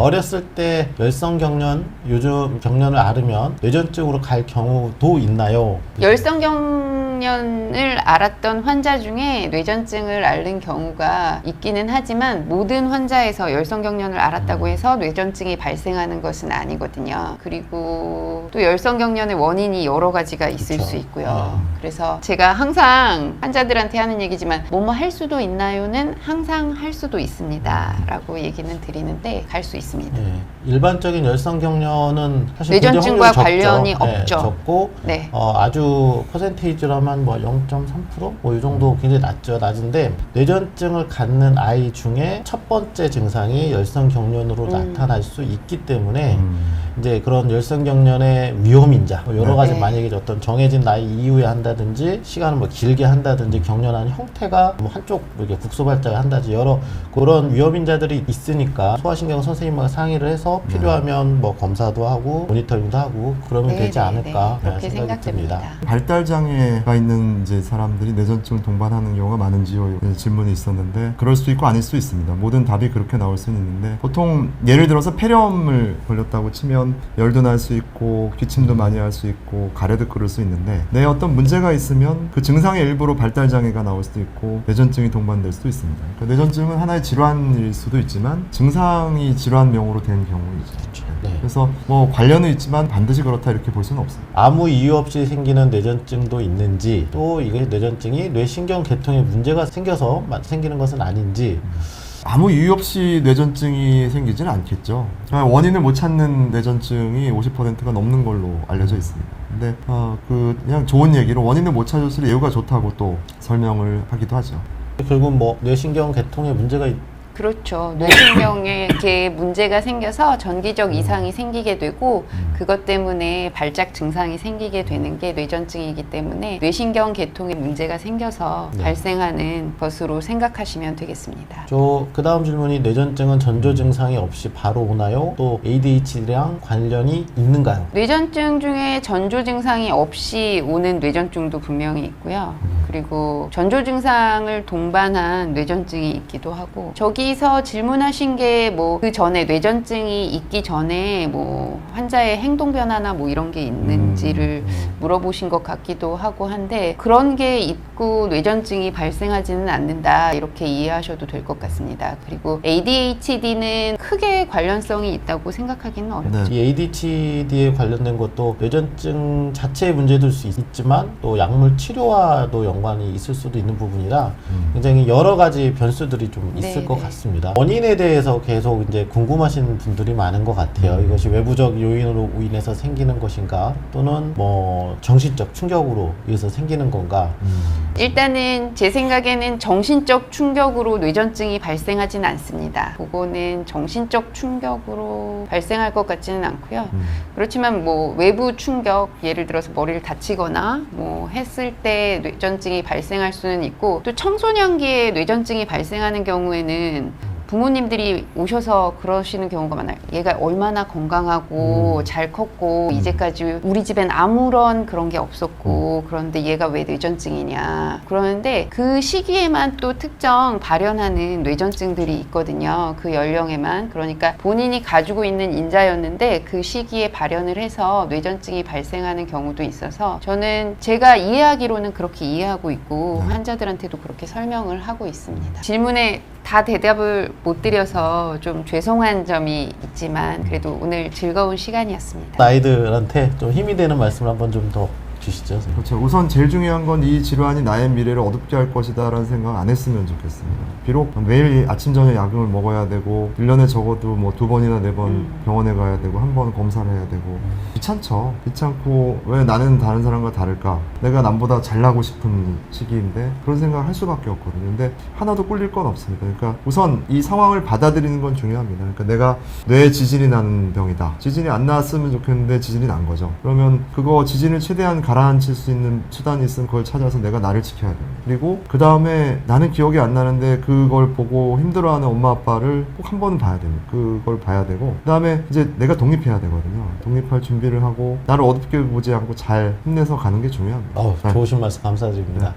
어렸을 때 열성 경련, 요즘 경련을 앓으면 뇌전증으로 갈 경우도 있나요? 열성 경련을 앓았던 환자 중에 뇌전증을 앓는 경우가 있기는 하지만 모든 환자에서 열성 경련을 앓았다고 해서 뇌전증이 발생하는 것은 아니거든요. 그리고 또 열성 경련의 원인이 여러 가지가 있을 그쵸. 수 있고요. 그래서 제가 항상 환자들한테 하는 얘기지만 뭐뭐 할 수도 있나요는 항상 할 수도 있습니다 라고 얘기는 드리는데 갈 수 있습니다. 네. 일반적인 열성 경련은 사실 뇌전증과 굉장히 확률이 관련이 적죠. 없죠. 적고 네. 아주 퍼센테이지로만 뭐 0.3%? 뭐 이 정도 굉장히 낮죠. 낮은데 뇌전증을 갖는 아이 중에 첫 번째 증상이 열성 경련으로 나타날 수 있기 때문에 이제 그런 열성 경련의 위험인자 뭐 여러 가지 네. 만약에 어떤 정해진 나이 이후에 한다든지 시간을 뭐 길게 한다든지 경련하는 형태가 뭐 한쪽 이렇게 국소발작을 한다든지 여러 그런 위험인자들이 있으니까 소아신경 선생님과 상의를 해서 필요하면 뭐 검사도 하고 모니터링도 하고 그러면 네, 되지 네, 않을까 네. 그렇게 생각이 듭니다. 생각됩니다. 발달 장애가 있는 이제 사람들이 뇌전증을 동반하는 경우가 많은지요? 질문이 있었는데 그럴 수 있고 아닐 수 있습니다. 모든 답이 그렇게 나올 수는 있는데 보통 예를 들어서 폐렴을 걸렸다고 치면 열도 날 수 있고 기침도 많이 할 수 있고 가래도 끓을 수 있는데 뇌에 어떤 문제가 있으면 그 증상의 일부로 발달 장애가 나올 수도 있고 뇌전증이 동반될 수도 있습니다. 그러니까 뇌전증은 하나의 질환일 수도 있지만 증상이 질환명으로 된 경우이죠. 네. 그래서 뭐 관련은 있지만 반드시 그렇다 이렇게 볼 수는 없습니다. 아무 이유 없이 생기는 뇌전증도 있는지 또 이게 뇌전증이 뇌신경 계통에 문제가 생겨서 생기는 것은 아닌지 아무 이유 없이 뇌전증이 생기지는 않겠죠. 원인을 못 찾는 뇌전증이 50%가 넘는 걸로 알려져 있습니다. 근데 그냥 좋은 얘기로 원인을 못 찾았을 이유가 좋다고 또 설명을 하기도 하죠. 결국 뭐 뇌신경 계통에 문제가 그렇죠. 뇌신경에 이렇게 문제가 생겨서 전기적 이상이 생기게 되고 그것 때문에 발작 증상이 생기게 되는 게 뇌전증이기 때문에 뇌신경 계통에 문제가 생겨서 네. 발생하는 것으로 생각하시면 되겠습니다. 그 다음 질문이 뇌전증은 전조 증상이 없이 바로 오나요? 또 ADHD랑 관련이 있는가요? 뇌전증 중에 전조 증상이 없이 오는 뇌전증도 분명히 있고요. 그리고 전조 증상을 동반한 뇌전증이 있기도 하고 저기서 질문하신 게 뭐 그 전에 뇌전증이 있기 전에 뭐 환자의 행동 변화나 뭐 이런 게 있는지를 물어보신 것 같기도 하고 한데 그런 게 있고 뇌전증이 발생하지는 않는다 이렇게 이해하셔도 될 것 같습니다. 그리고 ADHD는 크게 관련성이 있다고 생각하기는 어렵죠. 이 ADHD에 관련된 것도 뇌전증 자체의 문제일 수 있지만 또 약물 치료와도 연관이 있을 수도 있는 부분이라 굉장히 여러 가지 변수들이 좀 있을 것 같습니다. 원인에 대해서 계속 이제 궁금하신 분들이 많은 것 같아요. 이것이 외부적 요인으로 인해서 생기는 것인가 또는 뭐 정신적 충격으로 의해서 생기는 건가. 일단은 제 생각에는 정신적 충격으로 뇌전증이 발생하진 않습니다. 그거는 정신적 충격으로 발생할 것 같지는 않고요. 그렇지만 뭐 외부 충격, 예를 들어서 머리를 다치거나 뭐 했을 때 뇌전증이 발생할 수는 있고 또 청소년기에 뇌전증이 발생하는 경우에는 부모님들이 오셔서 그러시는 경우가 많아요. 얘가 얼마나 건강하고 잘 컸고 이제까지 우리 집엔 아무런 그런 게 없었고 그런데 얘가 왜 뇌전증이냐 그러는데 그 시기에만 또 특정 발현하는 뇌전증들이 있거든요. 그 연령에만. 그러니까 본인이 가지고 있는 인자였는데 그 시기에 발현을 해서 뇌전증이 발생하는 경우도 있어서 저는 제가 이해하기로는 그렇게 이해하고 있고 환자들한테도 그렇게 설명을 하고 있습니다. 질문에 다 대답을 못 드려서 좀 죄송한 점이 있지만 그래도 오늘 즐거운 시간이었습니다. 아이들한테 좀 힘이 되는 말씀을 한번 좀 더 주시죠. 그렇죠. 우선 제일 중요한 건 이 질환이 나의 미래를 어둡게 할 것이다 라는 생각 안 했으면 좋겠습니다. 비록 매일 아침 저녁 약을 먹어야 되고 1년에 적어도 뭐 2번이나 4번 병원에 가야 되고 1번 검사를 해야 되고 귀찮죠. 귀찮고 왜 나는 다른 사람과 다를까? 내가 남보다 잘나고 싶은 시기인데 그런 생각을 할 수밖에 없거든요. 근데 하나도 꿀릴 건 없습니다. 그러니까 우선 이 상황을 받아들이는 건 중요합니다. 그러니까 내가 뇌에 지진이 나는 병이다. 지진이 안 났으면 좋겠는데 지진이 난 거죠. 그러면 그거 지진을 최대한 가라앉힐 수 있는 수단이 있으면 그걸 찾아서 내가 나를 지켜야 돼요. 그리고 그 다음에 나는 기억이 안 나는데 그걸 보고 힘들어하는 엄마 아빠를 꼭 한 번은 봐야 됩니다. 그걸 봐야 되고 그 다음에 이제 내가 독립해야 되거든요. 독립할 준비를 하고 나를 어둡게 보지 않고 잘 힘내서 가는 게 중요합니다. 좋으신 말씀 감사드립니다.